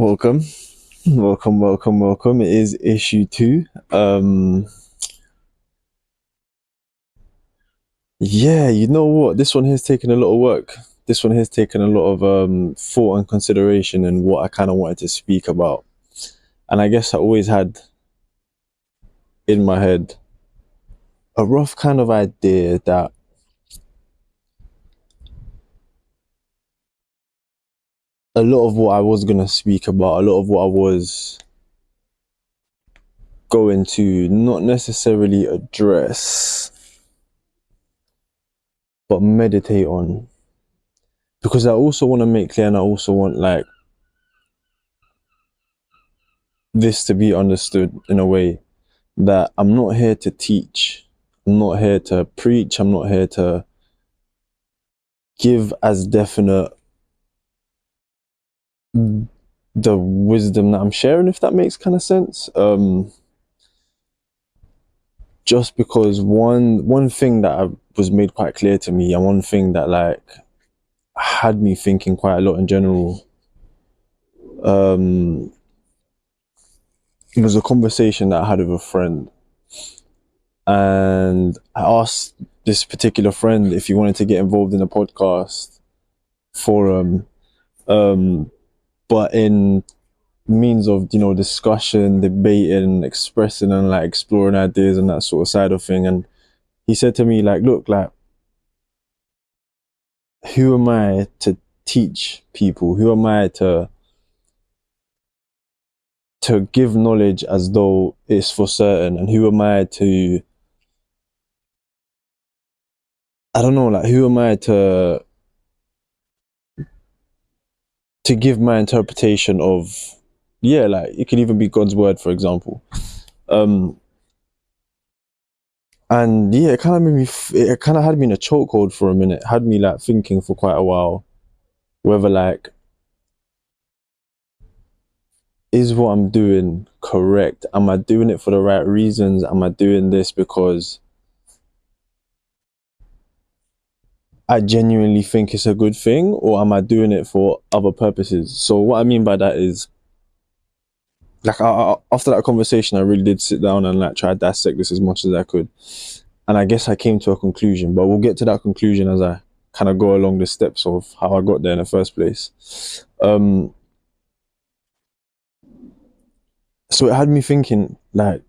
Welcome, welcome. It is issue two. Yeah, you know what? This one here's taken a lot of work. This one here's taken a lot of thought and consideration and what I kind of wanted to speak about. And I guess I always had in my head a rough kind of idea that a lot of what I was gonna speak about, a lot of what I was going to not necessarily address, but meditate on. Because I also want to make clear and I also want like this to be understood in a way that I'm not here to teach, I'm not here to preach, I'm not here to give as definite the wisdom that I'm sharing, if that makes kind of sense. Just because one thing that was made quite clear to me, and one thing that like had me thinking quite a lot in general, it was a conversation that I had with a friend, and I asked this particular friend if he wanted to get involved in a podcast forum, but in means of, you know, discussion, debating, expressing and like exploring ideas and that sort of side of thing. And he said to me like, look, like, who am I to teach people? Who am I to give knowledge as though it's for certain? And who am I to, I don't know, like, who am I to give my interpretation of, yeah, like it could even be God's word, for example. And yeah, it kind of made me, it kind of had me in a chokehold for a minute, had me like thinking for quite a while whether like, is what I'm doing correct? Am I doing it for the right reasons? Am I doing this because I genuinely think it's a good thing, or am I doing it for other purposes? So what I mean by that is, like, after that conversation, I really did sit down and like try to dissect this as much as I could. And I guess I came to a conclusion, but we'll get to that conclusion as I kind of go along the steps of how I got there in the first place. So it had me thinking, like,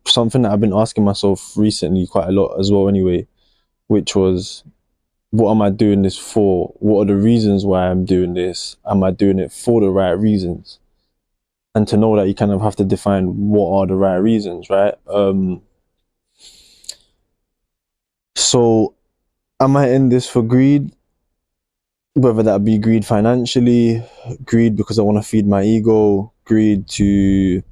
something that I've been asking myself recently quite a lot as well anyway, which was, what am I doing this for? What are the reasons why I'm doing this? Am I doing it for the right reasons? And to know that, you kind of have to define what are the right reasons, right? So am I in this for greed? Whether that be greed financially, greed because I want to feed my ego, greed to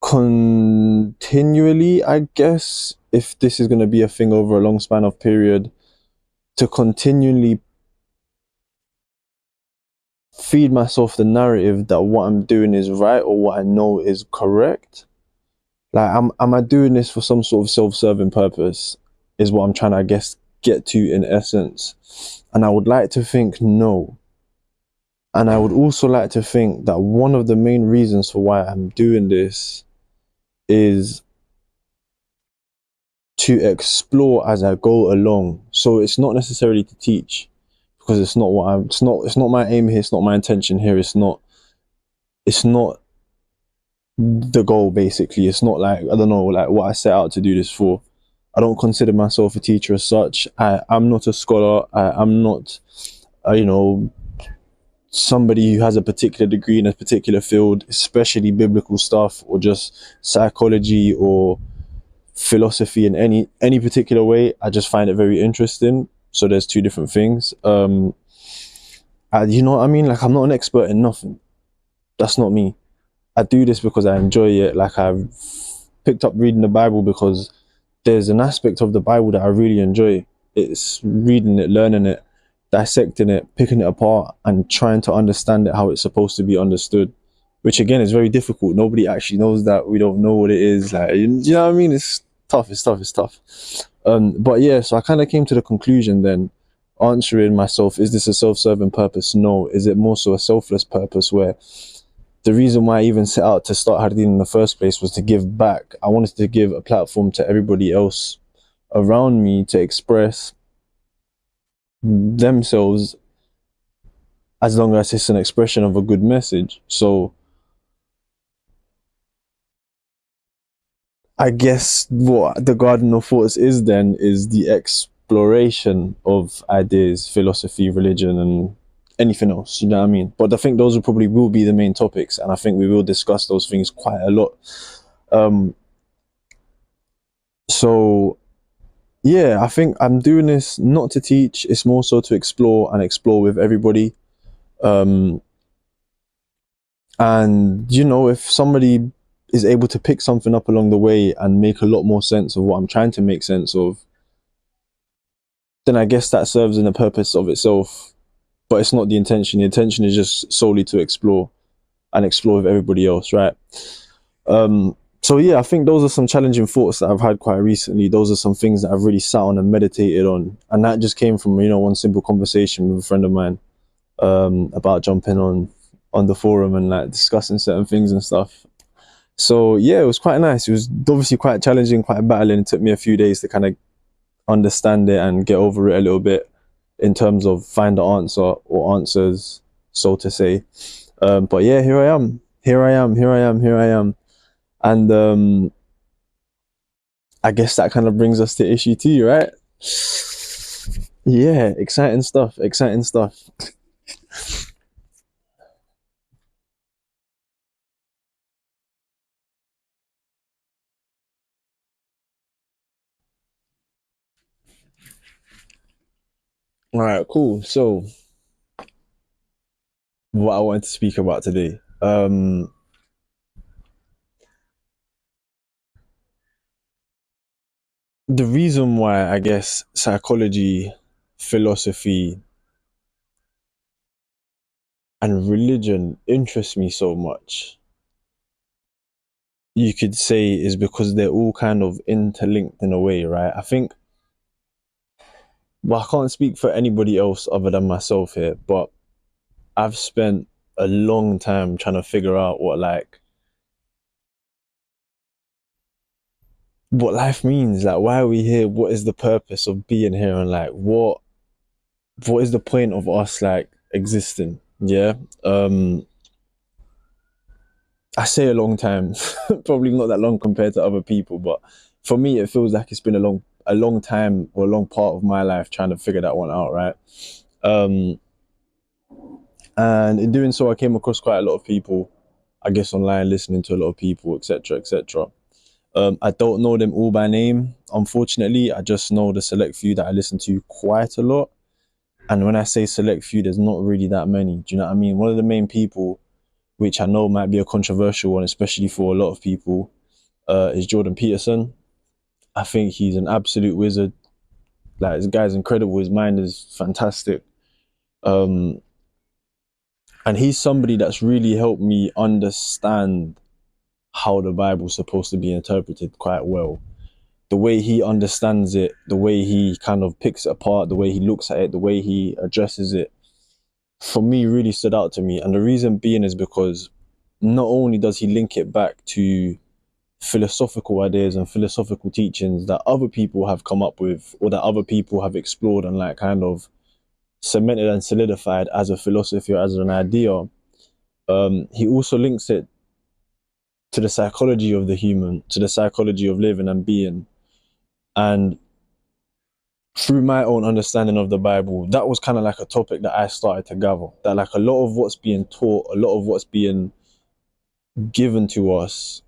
continually, I guess, if this is going to be a thing over a long span of period, to continually feed myself the narrative that what I'm doing is right or what I know is correct. Like, am I doing this for some sort of self-serving purpose, is what I'm trying to, I guess, get to in essence. And I would like to think no. And I would also like to think that one of the main reasons for why I'm doing this is to explore as I go along. So it's not necessarily to teach, because it's not what I'm, it's not my aim here, it's not my intention here, it's not the goal, basically. It's not like, I don't know, like what I set out to do this for. I don't consider myself a teacher as such. I'm not a scholar. I'm not, you know, somebody who has a particular degree in a particular field, especially biblical stuff or just psychology or philosophy in any particular way. I just find it very interesting. So there's two different things. You know what I mean? Like, I'm not an expert in nothing. That's not me. I do this because I enjoy it. Like, I've picked up reading the Bible because there's an aspect of the Bible that I really enjoy. It's reading it, learning it, dissecting it, picking it apart and trying to understand it how it's supposed to be understood, which again is very difficult. Nobody actually knows that. We don't know what it is. Like, you know what I mean? It's tough. But yeah, so I kind of came to the conclusion then answering myself, is this a self-serving purpose? No. Is it more so a selfless purpose where the reason why I even set out to start Jardín in the first place was to give back. I wanted to give a platform to everybody else around me to express themselves, as long as it's an expression of a good message. So I guess what the Garden of Thoughts is then is the exploration of ideas, philosophy, religion, and anything else. You know what I mean? But I think those will be the main topics, and I think we will discuss those things quite a lot. Um, so yeah, I think I'm doing this not to teach. It's more so to explore and explore with everybody. Um, and you know, if somebody is able to pick something up along the way and make a lot more sense of what I'm trying to make sense of, then I guess that serves in a purpose of itself. But it's not the intention. The intention is just solely to explore and explore with everybody else, right? So yeah, I think those are some challenging thoughts that I've had quite recently. Those are some things that I've really sat on and meditated on, and that just came from one simple conversation with a friend of mine about jumping on the forum and like discussing certain things and stuff. So yeah, it was quite nice. It was obviously quite challenging, quite battling. It took me a few days to kind of understand it and get over it a little bit in terms of find the answer or answers, so to say. But yeah, here I am. And I guess that kind of brings us to issue 2, right? Yeah, exciting stuff. All right, cool. So what I wanted to speak about today. The reason why I guess psychology, philosophy, and religion interest me so much, you could say, is because they're all kind of interlinked in a way, right? I think, well, I can't speak for anybody else other than myself here, but I've spent a long time trying to figure out what life means, like why are we here, what is the purpose of being here, and like what is the point of us like existing. Yeah. I say a long time, probably not that long compared to other people, but for me, it feels like it's been a long time or a long part of my life trying to figure that one out, right? Um, and in doing so, I came across quite a lot of people, I guess online, listening to a lot of people, etc., etc. I don't know them all by name, unfortunately. I just know the select few that I listen to quite a lot. And when I say select few, there's not really that many. Do you know what I mean? One of the main people, which I know might be a controversial one, especially for a lot of people, is Jordan Peterson. I think he's an absolute wizard. Like, this guy's incredible. His mind is fantastic. Um, and he's somebody that's really helped me understand how the Bible's supposed to be interpreted quite well. The way he understands it, the way he kind of picks it apart, the way he looks at it, the way he addresses it, for me, really stood out to me. And the reason being is because not only does he link it back to philosophical ideas and philosophical teachings that other people have come up with, or that other people have explored and like kind of cemented and solidified as a philosophy or as an idea, he also links it to the psychology of the human, to the psychology of living and being. And through my own understanding of the Bible, that was kind of like a topic that I started to gather. That like a lot of what's being taught, a lot of what's being given to us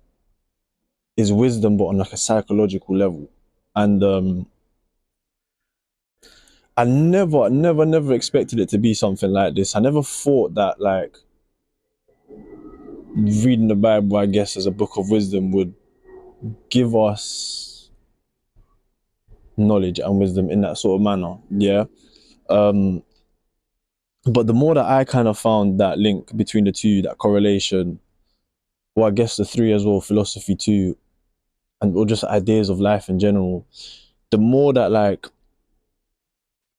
is wisdom, but on like a psychological level. And I never expected it to be something like this. I never thought that like reading the Bible, I guess, as a book of wisdom would give us knowledge and wisdom in that sort of manner. Yeah. But the more that I kind of found that link between the two, that correlation, or I guess the three as well, philosophy too, and or just ideas of life in general, the more that like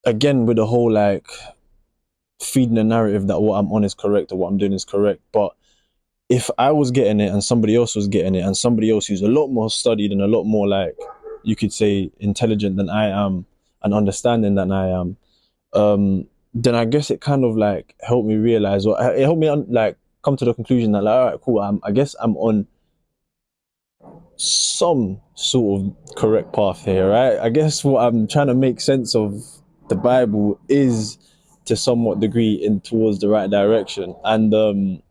again, with the whole like feeding the narrative that what I'm on is correct or what I'm doing is correct. But if I was getting it and somebody else was getting it and somebody else who's a lot more studied and a lot more like, you could say, intelligent than I am and understanding than I am, then I guess it kind of like helped me realize, or it helped me like come to the conclusion that like, all right, cool, I guess I'm on some sort of correct path here, right? I guess what I'm trying to make sense of the Bible is to somewhat degree in towards the right direction. And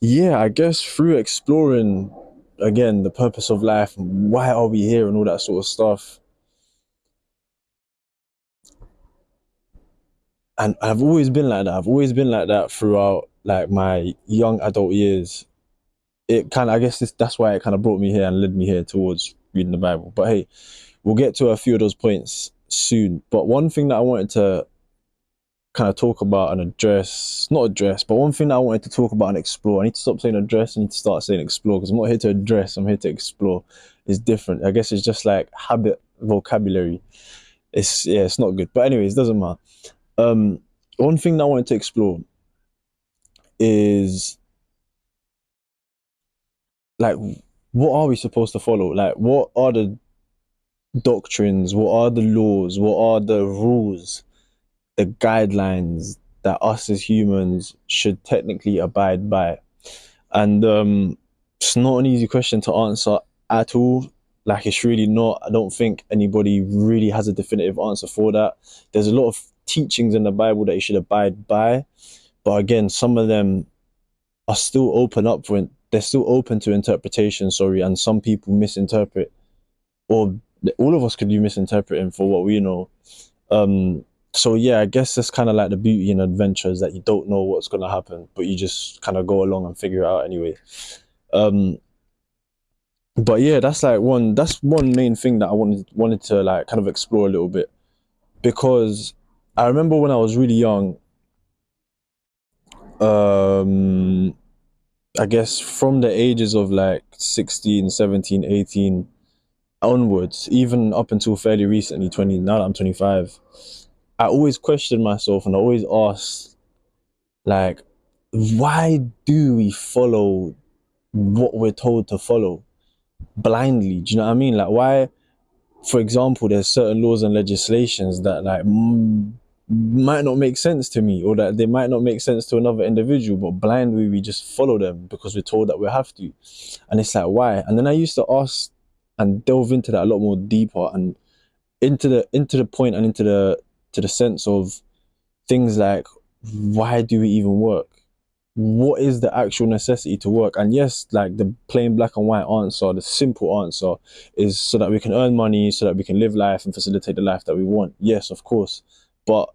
yeah, I guess through exploring again the purpose of life, why are we here and all that sort of stuff. And I've always been like that. I've always been like that throughout like my young adult years. It kind of, I guess that's why it kind of brought me here and led me here towards reading the Bible. But hey, we'll get to a few of those points soon. But one thing that I wanted to kind of talk about and address, not address, but one thing that I wanted to talk about and explore. I need to stop saying address, I need to start saying explore, because I'm not here to address, I'm here to explore. It's different. I guess it's just like habit vocabulary. It's not good. But anyways, it doesn't matter. One thing that I wanted to explore is like, what are we supposed to follow? Like, what are the doctrines? What are the laws? What are the rules, the guidelines that us as humans should technically abide by? And it's not an easy question to answer at all. Like, it's really not. I don't think anybody really has a definitive answer for that. There's a lot of teachings in the Bible that you should abide by, but again, some of them are still they're still open to interpretation, sorry, and some people misinterpret, or all of us could be misinterpreting for what we know. So yeah, I guess that's kind of like the beauty and adventure, is that you don't know what's going to happen, but you just kind of go along and figure it out anyway. But yeah, that's one main thing that I wanted to like kind of explore a little bit, because I remember when I was really young, I guess from the ages of like 16, 17, 18 onwards, even up until fairly recently, 20, now that I'm 25, I always questioned myself and I always asked, like, why do we follow what we're told to follow blindly? Do you know what I mean? Like, why, for example, there's certain laws and legislations that like might not make sense to me, or that they might not make sense to another individual, but blindly we just follow them because we're told that we have to. And it's like, why? And then I used to ask and delve into that a lot more deeper, and into the point, and into the sense of things like, why do we even work? What is the actual necessity to work? And yes, like the plain black and white answer, the simple answer is so that we can earn money, so that we can live life and facilitate the life that we want. Yes, of course. But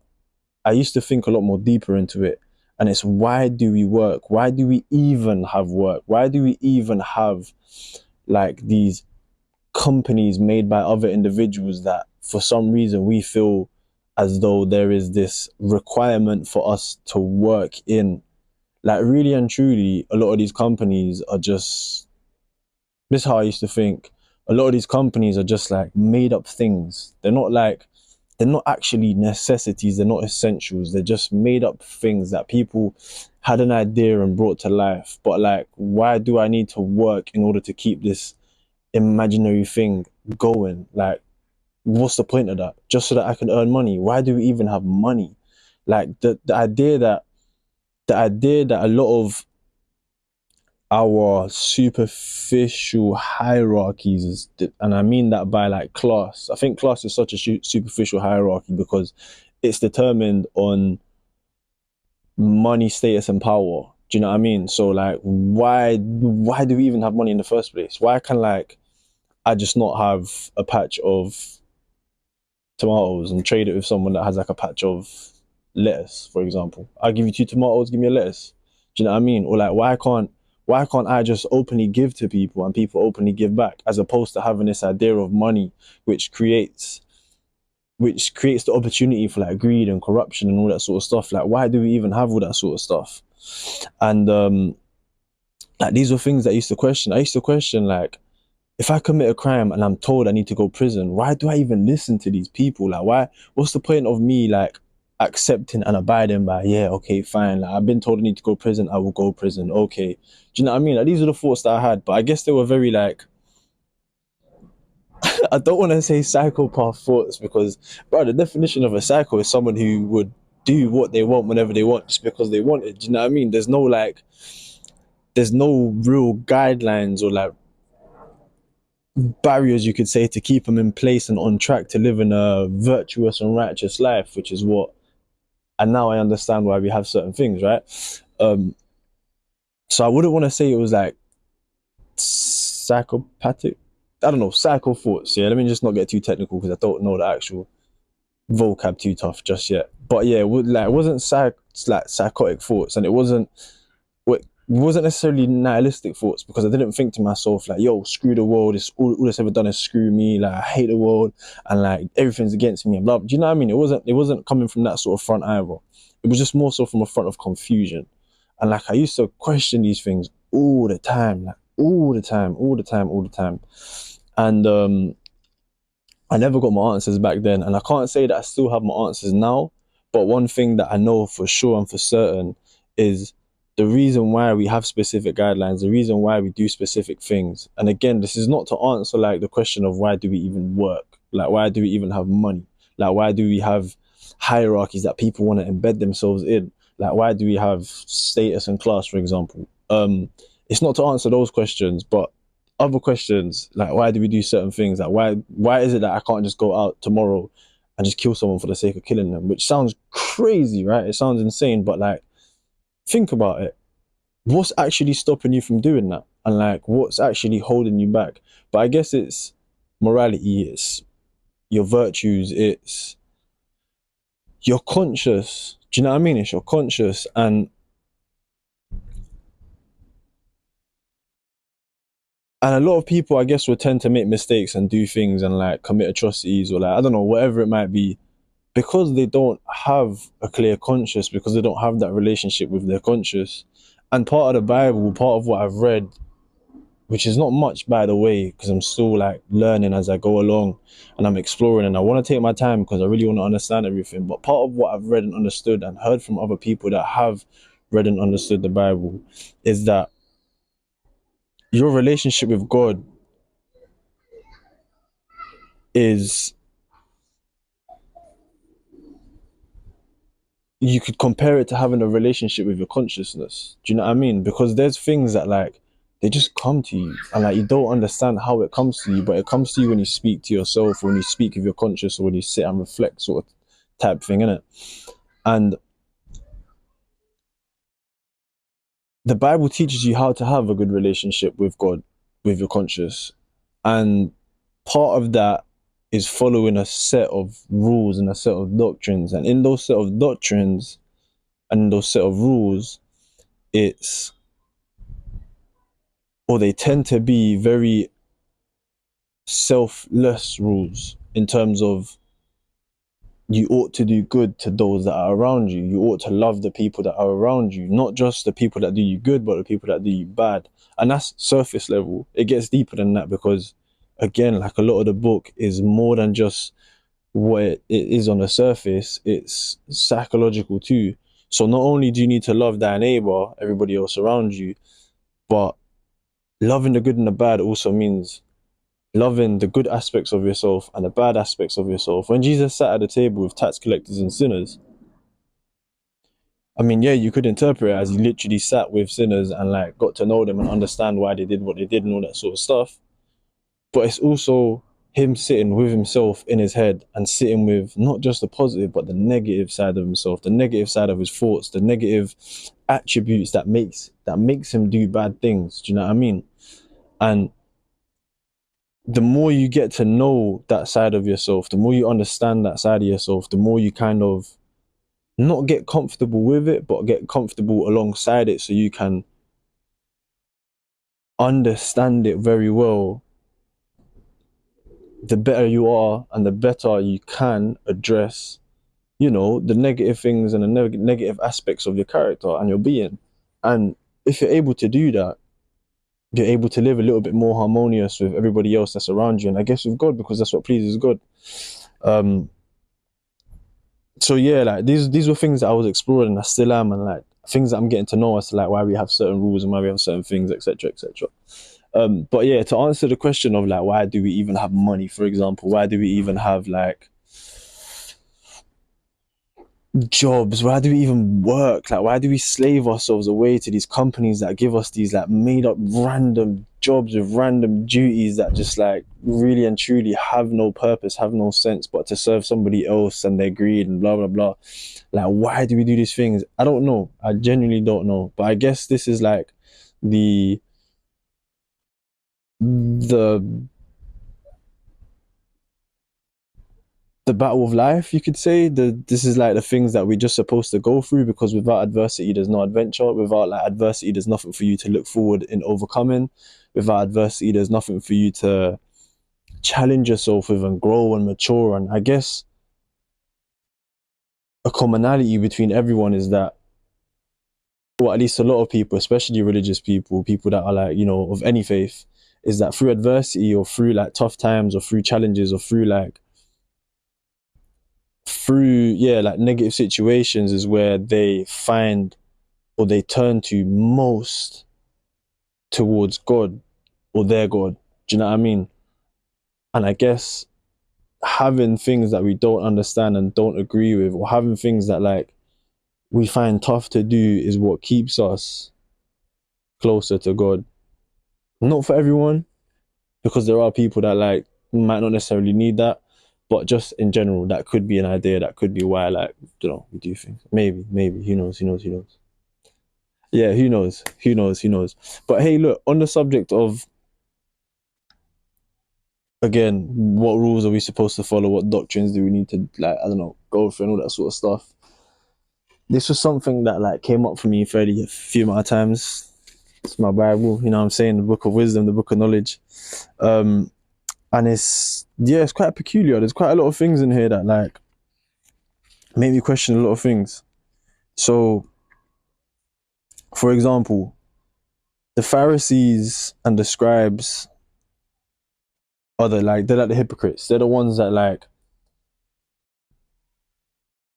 I used to think a lot more deeper into it. And it's, why do we work? Why do we even have work? Why do we even have like these companies made by other individuals that for some reason we feel as though there is this requirement for us to work in? Like, really and truly, a lot of these companies are just, this is how I used to think, a lot of these companies are just like made up things. They're not actually necessities, they're not essentials, they're just made up things that people had an idea and brought to life. But like, why do I need to work in order to keep this imaginary thing going? Like, what's the point of that? Just so that I can earn money? Why do we even have money? Like, the idea that a lot of our superficial hierarchies, and I mean that by like class. I think class is such a superficial hierarchy because it's determined on money, status, and power. Do you know what I mean? So like, why do we even have money in the first place? Why can like I just not have a patch of tomatoes and trade it with someone that has like a patch of lettuce, for example? I'll give you 2 tomatoes, give me a lettuce. Do you know what I mean? Or like, why can't I just openly give to people and people openly give back, as opposed to having this idea of money, which creates the opportunity for like greed and corruption and all that sort of stuff? Like, why do we even have all that sort of stuff? And like, these were things that I used to question. I used to question like, if I commit a crime and I'm told I need to go prison, why do I even listen to these people? Like, why? What's the point of me like accepting and abiding by? Yeah, okay, fine. Like, I've been told I need to go prison. I will go prison. Okay, do you know what I mean? Like, these are the thoughts that I had, but I guess they were very like I don't want to say psychopath thoughts because, bro, the definition of a psycho is someone who would do what they want whenever they want just because they want it. Do you know what I mean? There's no real guidelines or like barriers you could say to keep them in place and on track to live in a virtuous and righteous life, which is what. And now I understand why we have certain things, right? Um, so I wouldn't want to say it was like psychopathic. I don't know, psycho thoughts. Yeah, let me just not get too technical because I don't know the actual vocab too tough just yet. But yeah, it wasn't like psychotic thoughts, and it wasn't necessarily nihilistic thoughts because I didn't think to myself like, "Yo, screw the world. It's all it's ever done is screw me. Like I hate the world, and like everything's against me." And blah. Do you know what I mean? It wasn't coming from that sort of front either. It was just more so from a front of confusion, and like I used to question these things all the time, like all the time, all the time, all the time, and I never got my answers back then, and I can't say that I still have my answers now. But one thing that I know for sure and for certain is the reason why we have specific guidelines, the reason why we do specific things. And again, this is not to answer like the question of why do we even work? Like, why do we even have money? Like, why do we have hierarchies that people want to embed themselves in? Like, why do we have status and class, for example? It's not to answer those questions, but other questions like why do we do certain things, like why is it that I can't just go out tomorrow and just kill someone for the sake of killing them, which sounds crazy, right? It sounds insane, but like think about it. What's actually stopping you from doing that, and like what's actually holding you back? But I guess it's morality, it's your virtues, it's your conscious. Do you know what I mean? It's your conscious. And a lot of people, I guess, will tend to make mistakes and do things and like commit atrocities or like I don't know, whatever it might be, because they don't have a clear conscience, because they don't have that relationship with their conscience. And part of the Bible, part of what I've read, which is not much by the way, because I'm still like learning as I go along and I'm exploring and I want to take my time because I really want to understand everything. But part of what I've read and understood and heard from other people that have read and understood the Bible is that your relationship with God is, you could compare it to having a relationship with your consciousness. Do you know what I mean? Because there's things that like they just come to you and like you don't understand how it comes to you, but it comes to you when you speak to yourself, or when you speak with your conscious, or when you sit and reflect, sort of type thing, innit? And the Bible teaches you how to have a good relationship with God, with your conscious. And part of that is following a set of rules and a set of doctrines. And in those set of doctrines and in those set of rules, it's, or they tend to be very selfless rules in terms of you ought to do good to those that are around you. You ought to love the people that are around you, not just the people that do you good, but the people that do you bad. And that's surface level. It gets deeper than that because, again, like a lot of the book is more than just what it is on the surface, it's psychological too. So not only do you need to love thy neighbor, everybody else around you, but loving the good and the bad also means loving the good aspects of yourself and the bad aspects of yourself. When Jesus sat at the table with tax collectors and sinners, I mean, yeah, you could interpret it as he literally sat with sinners and like got to know them and understand why they did what they did and all that sort of stuff. But it's also him sitting with himself in his head and sitting with not just the positive but the negative side of himself, the negative side of his thoughts, the negative attributes that makes him do bad things. Do you know what I mean? And the more you get to know that side of yourself, the more you understand that side of yourself, the more you kind of not get comfortable with it, but get comfortable alongside it so you can understand it very well. The better you are and the better you can address, you know, the negative things and the negative aspects of your character and your being. And if you're able to do that, you're able to live a little bit more harmonious with everybody else that's around you, and I guess with God, because that's what pleases God. So yeah, like these were things that I was exploring, and I still am, and like things that I'm getting to know as to like why we have certain rules and why we have certain things, etc., etc. But yeah, to answer the question of like why do we even have money, for example, why do we even have like jobs, why do we even work, like why do we slave ourselves away to these companies that give us these like made up random jobs with random duties that just like really and truly have no purpose, have no sense but to serve somebody else and their greed and blah blah blah. Like why do we do these things? I don't know, I genuinely don't know, but I guess this is like the the battle of life, you could say. This is like the things that we're just supposed to go through, because without adversity there's no adventure. Without like adversity there's nothing for you to look forward in overcoming. Without adversity there's nothing for you to challenge yourself with and grow and mature. And I guess a commonality between everyone is that, or at least a lot of people, especially religious people, people that are like, you know, of any faith, is that through adversity or through like tough times or through challenges or through like negative situations is where they find or they turn to most towards God or their God. Do you know what I mean? And I guess having things that we don't understand and don't agree with, or having things that like we find tough to do, is what keeps us closer to God. Not for everyone, because there are people that like might not necessarily need that, but just in general, that could be an idea. That could be why, like, you know, we do things. Maybe, who knows? Yeah, who knows? But hey, look, on the subject of, again, what rules are we supposed to follow? What doctrines do we need to, like, I don't know, go through and all that sort of stuff. This was something that like came up for me fairly a few amount of times. It's my Bible, you know what I'm saying? The book of wisdom, the book of knowledge. And it's quite peculiar. There's quite a lot of things in here that like make me question a lot of things. So, for example, the Pharisees and the scribes are they're like the hypocrites. They're the ones that like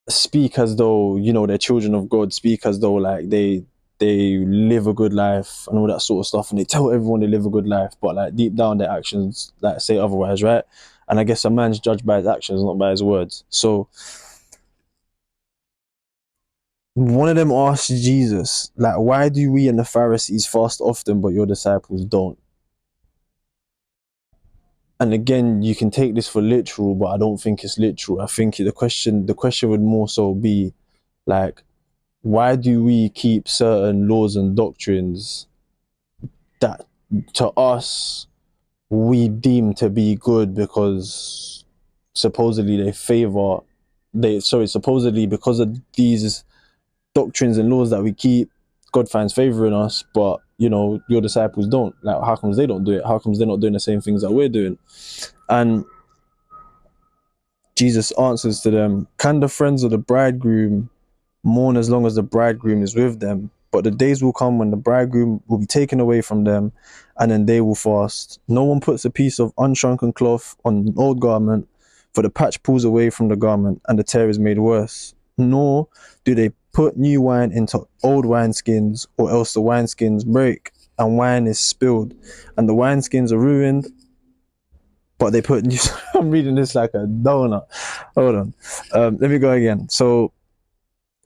speak as though, you know, they're children of God, speak as though like they live a good life and all that sort of stuff, and they tell everyone they live a good life, but like deep down their actions like say otherwise, right? And I guess a man's judged by his actions, not by his words. So one of them asked Jesus, like, why do we and the Pharisees fast often but your disciples don't? And again, you can take this for literal, but I don't think it's literal. I think the question would more so be like, why do we keep certain laws and doctrines that to us we deem to be good because supposedly supposedly because of these doctrines and laws that we keep, God finds favor in us, but you know, your disciples don't. Like, how comes they don't do it? How comes they're not doing the same things that we're doing? And Jesus answers to them, can the friends of the bridegroom mourn as long as the bridegroom is with them? But the days will come when the bridegroom will be taken away from them, and then they will fast. No one puts a piece of unshrunken cloth on an old garment, for the patch pulls away from the garment, and the tear is made worse. Nor do they put new wine into old wineskins, or else the wineskins break, and wine is spilled, and the wineskins are ruined. But they put new... I'm reading this like a donut. Hold on. Let me go again. So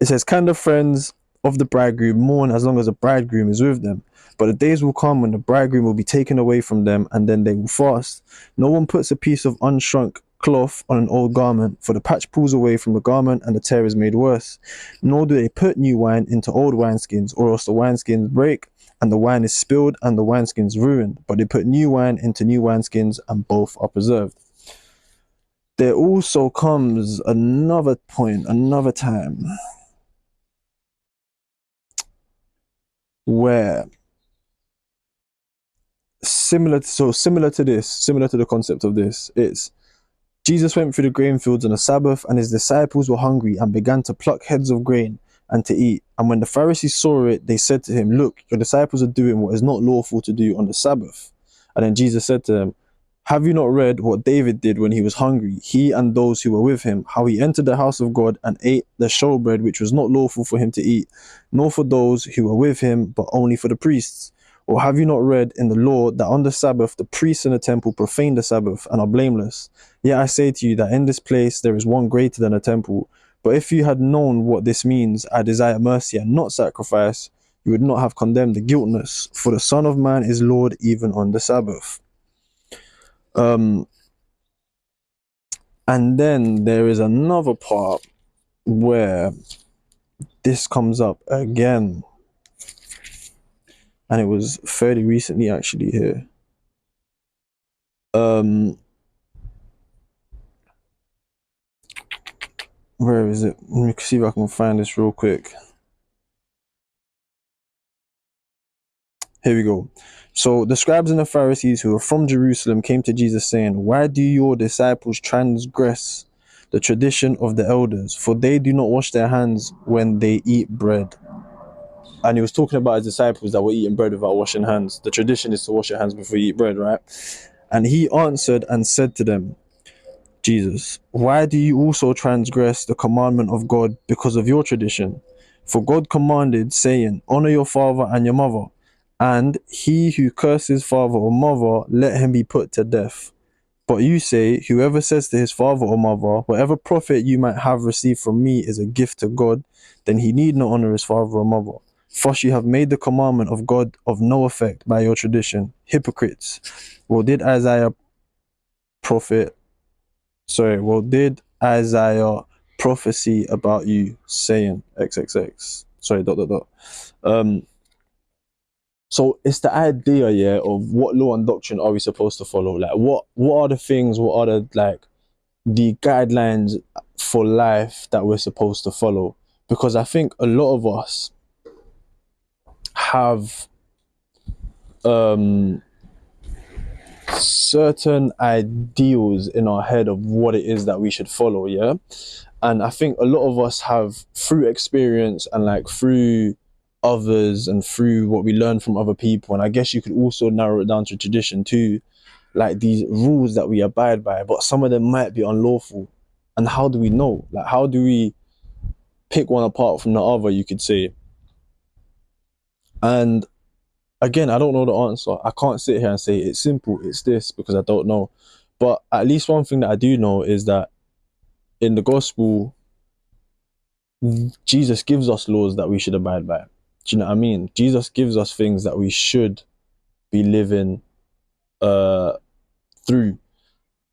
it says, can the friends of the bridegroom mourn as long as the bridegroom is with them? But the days will come when the bridegroom will be taken away from them, and then they will fast. No one puts a piece of unshrunk cloth on an old garment, for the patch pulls away from the garment, and the tear is made worse. Nor do they put new wine into old wineskins, or else the wineskins break, and the wine is spilled, and the wineskins ruined. But they put new wine into new wineskins, and both are preserved. There also comes another point, another time, where similar to the concept of this, it's Jesus went through the grain fields on a Sabbath, and his disciples were hungry and began to pluck heads of grain and to eat. And when the Pharisees saw it, they said to him, look, your disciples are doing what is not lawful to do on the Sabbath. And then Jesus said to them, have you not read what David did when he was hungry, he and those who were with him, how he entered the house of God and ate the showbread which was not lawful for him to eat, nor for those who were with him, but only for the priests? Or have you not read in the law that on the Sabbath the priests in the temple profane the Sabbath and are blameless? Yet I say to you that in this place there is one greater than a temple. But if you had known what this means, I desire mercy and not sacrifice, you would not have condemned the guiltless, for the Son of Man is Lord even on the Sabbath. And then there is another part where this comes up again, and it was fairly recently actually here. Where is it? Let me see if I can find this real quick. Here we go. So the scribes and the Pharisees who were from Jerusalem came to Jesus saying, why do your disciples transgress the tradition of the elders? For they do not wash their hands when they eat bread. And he was talking about his disciples that were eating bread without washing hands. The tradition is to wash your hands before you eat bread, right? And he answered and said to them, Jesus, why do you also transgress the commandment of God because of your tradition? For God commanded, saying, honor your father and your mother, and he who curses father or mother, let him be put to death. But you say, whoever says to his father or mother, whatever profit you might have received from me is a gift to God, then he need not honor his father or mother. Thus you have made the commandment of God of no effect by your tradition. Hypocrites. Well, did Isaiah prophesy about you, saying XXX? Sorry. So it's the idea, yeah, of what law and doctrine are we supposed to follow? Like, what are the things? What are the guidelines for life that we're supposed to follow? Because I think a lot of us have certain ideals in our head of what it is that we should follow, yeah. And I think a lot of us have, through experience and through others and through what we learn from other people, and I guess you could also narrow it down to tradition too, these rules that we abide by, but some of them might be unlawful. And how do we know? How do we pick one apart from the other, you could say? And again, I don't know the answer. I can't sit here and say it's simple, it's this, because I don't know. But at least one thing that I do know is that in the gospel, Jesus gives us laws that we should abide by. Do you know what I mean? Jesus gives us things that we should be living through.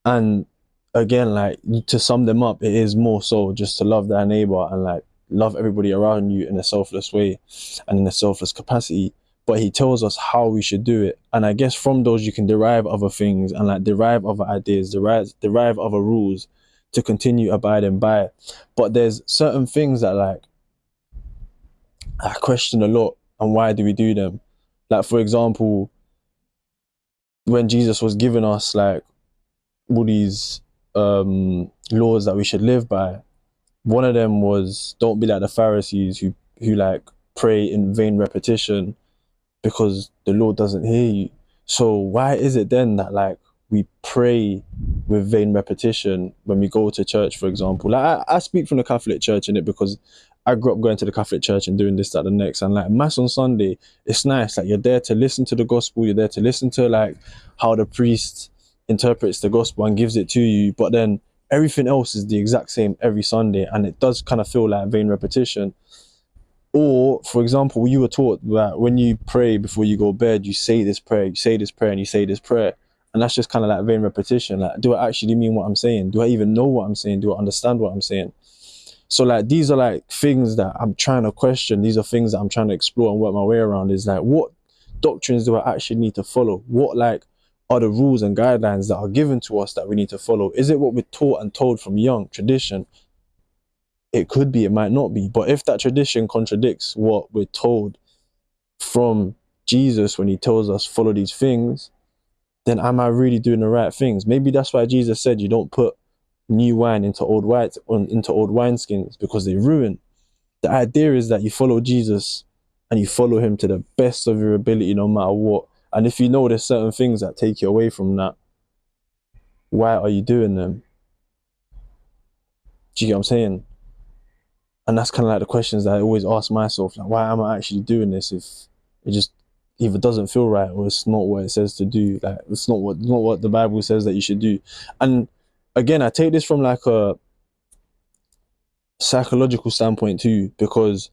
And again, to sum them up, it is more so just to love thy neighbor and love everybody around you in a selfless way and in a selfless capacity. But he tells us how we should do it. And I guess from those you can derive other things and derive other ideas, derive other rules to continue abiding by. But there's certain things that I question a lot, and why do we do them? For example, when Jesus was giving us all these laws that we should live by, one of them was don't be like the Pharisees who pray in vain repetition because the Lord doesn't hear you. So why is it then that we pray with vain repetition when we go to church, for example? I speak from the Catholic Church in it because I grew up going to the Catholic Church and doing this, that, the next. And Mass on Sunday, it's nice. You're there to listen to the gospel. You're there to listen to how the priest interprets the gospel and gives it to you. But then everything else is the exact same every Sunday. And it does kind of feel like vain repetition. Or, for example, you were taught that when you pray before you go to bed, you say this prayer, you say this prayer, and you say this prayer. And that's just kind of vain repetition. Do I actually mean what I'm saying? Do I even know what I'm saying? Do I understand what I'm saying? So these are things that I'm trying to question. These are things that I'm trying to explore and work my way around. Is what doctrines do I actually need to follow? What are the rules and guidelines that are given to us that we need to follow? Is it what we're taught and told from young, tradition? It could be, it might not be. But if that tradition contradicts what we're told from Jesus when he tells us follow these things, then am I really doing the right things? Maybe that's why Jesus said you don't put new wine into old wineskins, because they ruin. The idea is that you follow Jesus and you follow him to the best of your ability, no matter what. And if you know there's certain things that take you away from that, why are you doing them? Do you get what I'm saying? And that's kind of like the questions that I always ask myself, like, why am I actually doing this if it just either doesn't feel right or it's not what it says to do? Like, it's not what the Bible says that you should do. And again, I take this from like a psychological standpoint too, because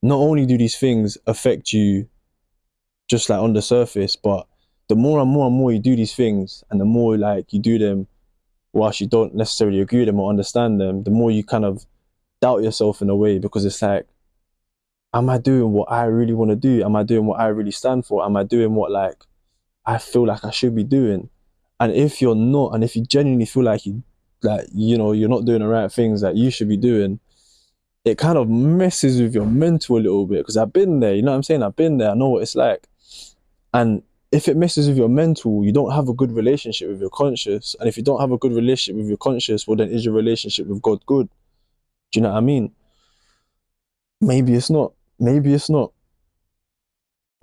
not only do these things affect you just like on the surface, but the more and more and more you do these things, and the more like you do them whilst you don't necessarily agree with them or understand them, the more you kind of doubt yourself in a way, because it's like, am I doing what I really want to do? Am I doing what I really stand for? Am I doing what like I feel like I should be doing? And if you're not, and if you genuinely feel like you're not doing the right things that you should be doing, it kind of messes with your mental a little bit, because I've been there, you know what I'm saying? I've been there, I know what it's like. And if it messes with your mental, you don't have a good relationship with your conscious. And if you don't have a good relationship with your conscious, well, then is your relationship with God good? Do you know what I mean? Maybe it's not. Maybe it's not.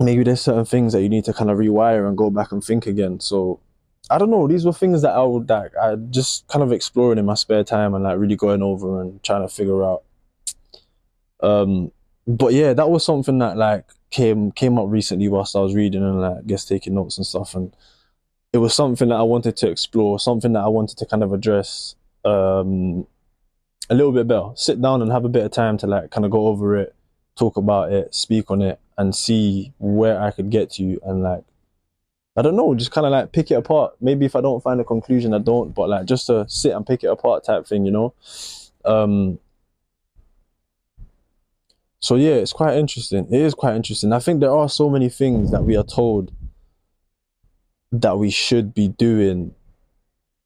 Maybe there's certain things that you need to kind of rewire and go back and think again. So I don't know. These were things that I just kind of exploring in my spare time and like really going over and trying to figure out. But yeah, that was something that like came up recently whilst I was reading and like I guess taking notes and stuff, and it was something that I wanted to explore, something that I wanted to kind of address a little bit better. Sit down and have a bit of time to like kind of go over it, talk about it, speak on it, and see where I could get to, and like I don't know, just kind of like pick it apart. Maybe if I don't find a conclusion, I don't, but like just to sit and pick it apart type thing, you know. So yeah, it's quite interesting. It is quite interesting. I think there are so many things that we are told that we should be doing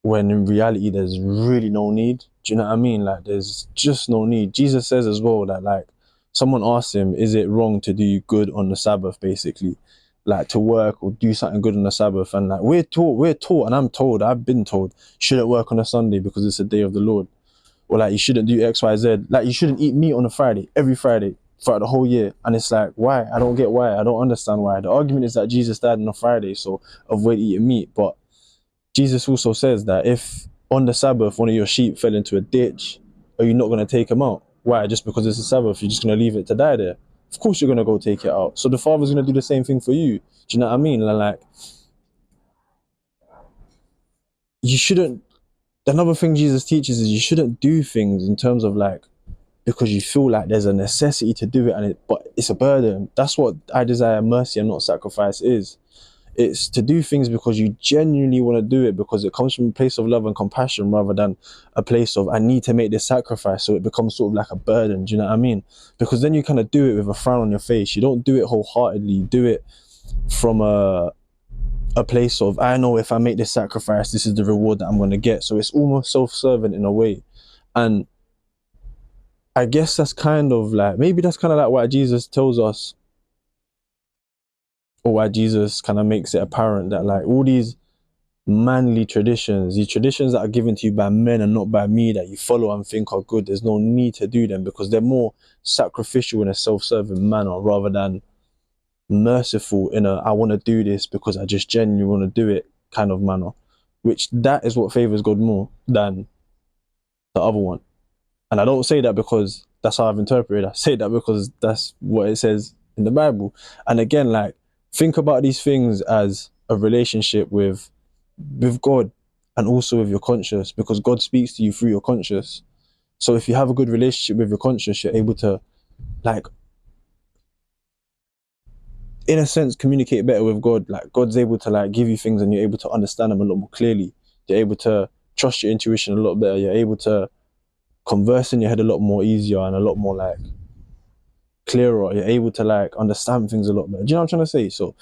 when in reality there's really no need. Do you know what I mean? Like there's just no need. Jesus says as well that like someone asked him, is it wrong to do good on the Sabbath, basically? Like to work or do something good on the Sabbath. And like we're taught, and I'm told, I've been told, shouldn't work on a Sunday because it's a day of the Lord. Or like you shouldn't do X, Y, Z. Like you shouldn't eat meat on a Friday, every Friday, throughout the whole year. And it's like, why? I don't get why. I don't understand why. The argument is that Jesus died on a Friday, so avoid eating meat. But Jesus also says that if on the Sabbath one of your sheep fell into a ditch, are you not going to take him out? Why? Just because it's a Sabbath, you're just going to leave it to die there? Of course you're going to go take it out. So the Father's going to do the same thing for you. Do you know what I mean? And like, you shouldn't, another thing Jesus teaches is you shouldn't do things in terms of like, because you feel like there's a necessity to do it, but it's a burden. That's what I desire mercy and not sacrifice is. It's to do things because you genuinely want to do it, because it comes from a place of love and compassion rather than a place of I need to make this sacrifice, so it becomes sort of like a burden. Do you know what I mean? Because then you kind of do it with a frown on your face. You don't do it wholeheartedly. You do it from a place of I know if I make this sacrifice, this is the reward that I'm going to get. So it's almost self-serving in a way. And I guess that's kind of like, maybe that's kind of like why Jesus tells us, or why Jesus kind of makes it apparent that like all these manly traditions, these traditions that are given to you by men and not by me, that you follow and think are good, there's no need to do them because they're more sacrificial in a self-serving manner rather than merciful in a I want to do this because I just genuinely want to do it kind of manner, which that is what favors God more than the other one. And I don't say that because that's how I've interpreted it. I say that because that's what it says in the Bible. And again, like, think about these things as a relationship with God and also with your conscience, because God speaks to you through your conscience. So if you have a good relationship with your conscience, you're able to, like, in a sense, communicate better with God. Like, God's able to, like, give you things and you're able to understand them a lot more clearly. You're able to trust your intuition a lot better. You're able to converse in your head a lot more easier and a lot more like clearer. You're able to like understand things a lot better. Do you know what I'm trying to say? So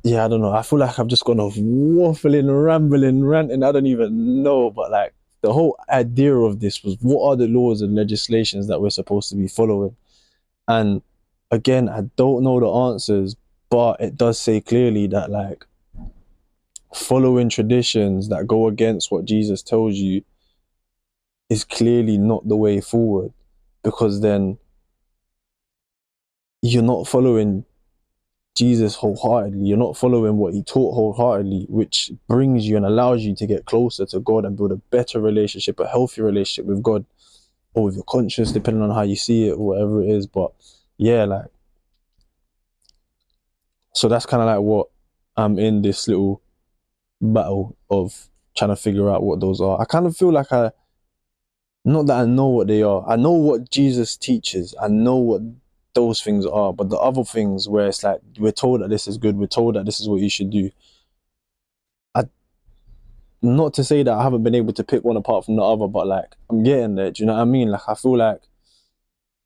yeah, I don't know. I feel like I've just gone off waffling, rambling, ranting. I don't even know. But like the whole idea of this was, what are the laws and legislations that we're supposed to be following? And again, I don't know the answers, but it does say clearly that like following traditions that go against what Jesus tells you is clearly not the way forward. because then you're not following Jesus wholeheartedly. You're not following what he taught wholeheartedly, which brings you and allows you to get closer to God and build a better relationship, a healthy relationship with God or with your conscience, depending on how you see it or whatever it is. But yeah, like, so that's kind of like what I'm in this little battle of trying to figure out what those are. I kind of feel like not that I know what they are. I know what Jesus teaches. I know what those things are. But the other things where it's like, we're told that this is good, we're told that this is what you should do. Not to say that I haven't been able to pick one apart from the other, but like, I'm getting there. Do you know what I mean? Like, I feel like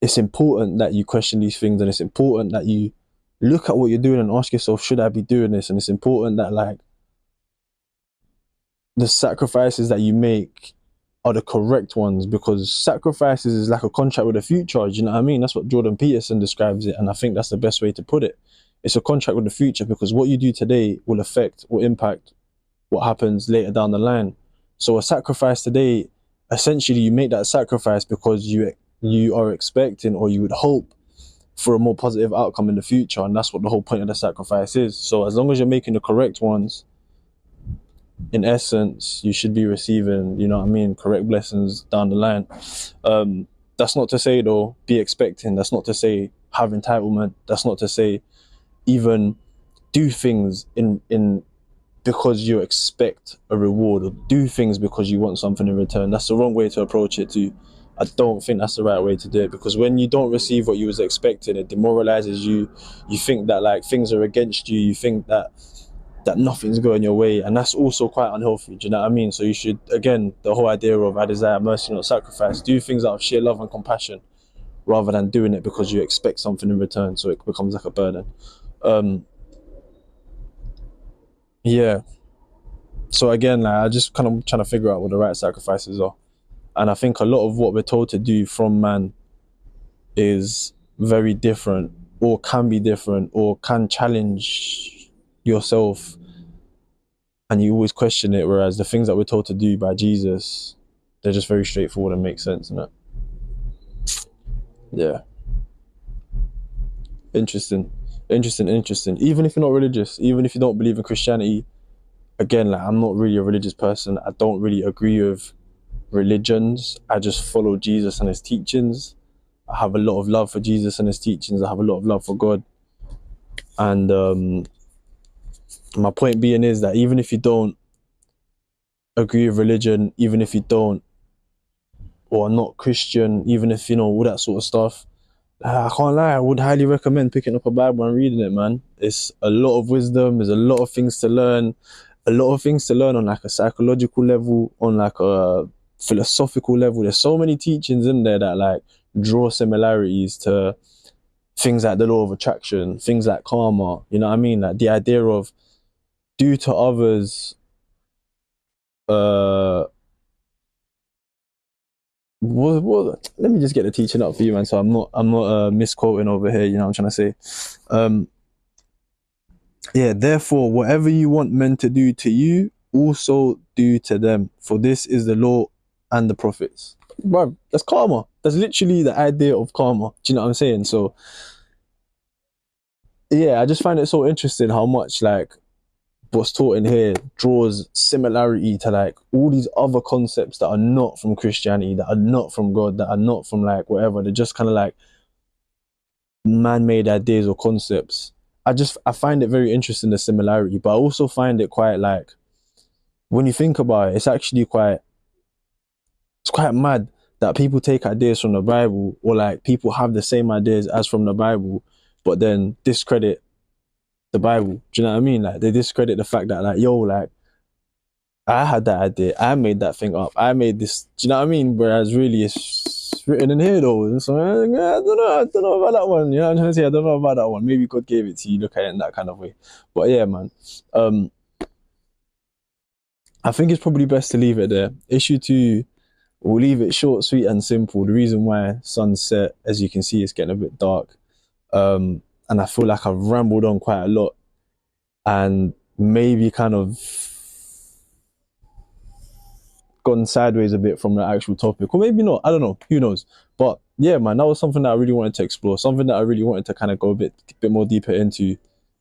it's important that you question these things, and it's important that you look at what you're doing and ask yourself, should I be doing this? And it's important that like the sacrifices that you make are the correct ones, because sacrifices is like a contract with the future. Do you know what I mean? That's what Jordan Peterson describes it, and I think that's the best way to put it. It's a contract with the future, because what you do today will affect or impact what happens later down the line. So a sacrifice today, essentially you make that sacrifice because you are expecting, or you would hope for, a more positive outcome in the future, and that's what the whole point of the sacrifice is. So as long as you're making the correct ones, in essence, you should be receiving, you know what I mean, correct blessings down the line. That's not to say though, be expecting. That's not to say have entitlement. That's not to say even do things in because you expect a reward, or do things because you want something in return. That's the wrong way to approach it too. I don't think that's the right way to do it, because when you don't receive what you was expecting, it demoralizes you. You think that like things are against you. You think that nothing's going your way, and that's also quite unhealthy. Do you know what I mean? So you should, again, the whole idea of I desire mercy, not sacrifice. Do things out of sheer love and compassion, rather than doing it because you expect something in return, so it becomes like a burden. Yeah. So again, like, I just kind of trying to figure out what the right sacrifices are. And I think a lot of what we're told to do from man is very different, or can be different, or can challenge yourself, and you always question it. Whereas the things that we're told to do by Jesus, they're just very straightforward and make sense, innit? Yeah. Interesting. Even if you're not religious, even if you don't believe in Christianity, again, like, I'm not really a religious person. I don't really agree with religions. I just follow Jesus and his teachings. I have a lot of love for Jesus and his teachings. I have a lot of love for God. And my point being is that even if you don't agree with religion, even if you don't, or are not Christian, even if, you know, all that sort of stuff, I can't lie, I would highly recommend picking up a Bible and reading it, man. It's a lot of wisdom. There's a lot of things to learn. A lot of things to learn on like a psychological level, on like a philosophical level. There's so many teachings in there that like draw similarities to things like the law of attraction, things like karma. You know what I mean? Like the idea of do to others, let me just get the teaching up for you, man. So I'm not misquoting over here. You know what I'm trying to say? Yeah. Therefore, whatever you want men to do to you, also do to them. For this is the law and the prophets. Bro, that's karma. That's literally the idea of karma. Do you know what I'm saying? So yeah, I just find it so interesting how much like what's taught in here draws similarity to like all these other concepts that are not from Christianity, that are not from God, that are not from like whatever. They're just kind of like man-made ideas or concepts. I find it very interesting, the similarity, but I also find it quite like, when you think about it, it's quite mad that people take ideas from the Bible, or like people have the same ideas as from the Bible, but then discredit the Bible. Do you know what I mean? Like they discredit the fact that like, yo, like I had that idea, I made that thing up, I made this. Do you know what I mean? Whereas really it's written in here though. So I don't know about that one. You know what I'm trying to say? I don't know about that one. Maybe God gave it to you, look at it in that kind of way. But yeah, man. I think it's probably best to leave it there. Issue 2, we'll leave it short, sweet, and simple. The reason why sunset, as you can see, it's getting a bit dark. And I feel like I've rambled on quite a lot, and maybe kind of gone sideways a bit from the actual topic, or maybe not. I don't know. Who knows? But yeah, man, that was something that I really wanted to explore, something that I really wanted to kind of go a bit more deeper into,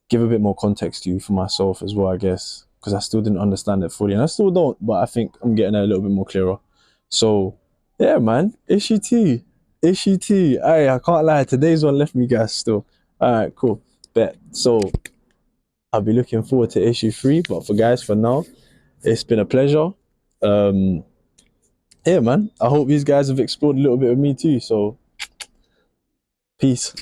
give a bit more context to for myself as well, I guess, because I still didn't understand it fully, and I still don't, but I think I'm getting a little bit more clearer. So, yeah, man, issue T. I can't lie, today's one left me gas still. All right, cool, bet. So I'll be looking forward to issue three, but for now, it's been a pleasure. Um, yeah, man, I hope these guys have explored a little bit of me too. So, peace.